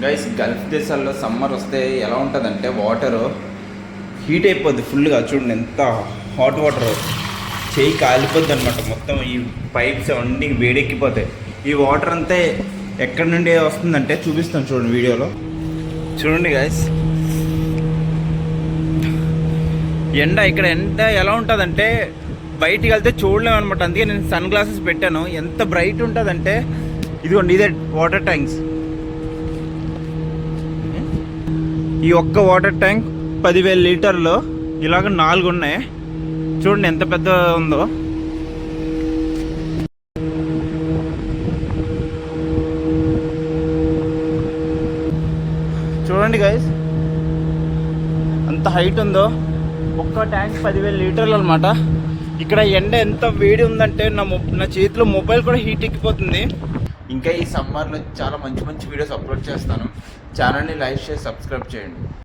Guys Gulf దేశాల్లో summer వస్తే ఎలా ఉంటుందంటే వాటరు హీట్ అయిపోద్ది ఫుల్గా. చూడండి ఎంత హాట్ వాటర్, చేయి కాలిపోద్ది అనమాట. మొత్తం ఈ పైప్స్ అన్నీ వేడెక్కిపోతాయి. ఈ వాటర్ అంతా ఎక్కడి నుండి వస్తుందంటే చూపిస్తాను చూడండి వీడియోలో. చూడండి గైస్, ఎండ ఇక్కడ ఎలా ఉంటుందంటే బయటికి వెళ్తే చూడలేము అనమాట. అందుకే నేను సన్ గ్లాసెస్ పెట్టాను. ఎంత బ్రైట్ ఉంటుందంటే ఇదిగోండి, ఇదే వాటర్ ట్యాంక్స్. ఈ ఒక్క వాటర్ ట్యాంక్ 10,000 లీటర్లు, ఇలాగ 4 ఉన్నాయి. చూడండి ఎంత పెద్ద ఉందో. చూడండి గైస్ అంత హైట్ ఉందో. ఒక్క ట్యాంక్ 10,000 లీటర్లు అనమాట. ఇక్కడ ఎండ ఎంత వేడి ఉందంటే నా చేతిలో మొబైల్ కూడా హీట్ ఎక్కిపోతుంది. ఇంకా ఈ సమ్మర్లో చాలా మంచి మంచి వీడియోస్ అప్లోడ్ చేస్తాను. ఛానల్ని లైక్ చేసి సబ్స్క్రైబ్ చేయండి.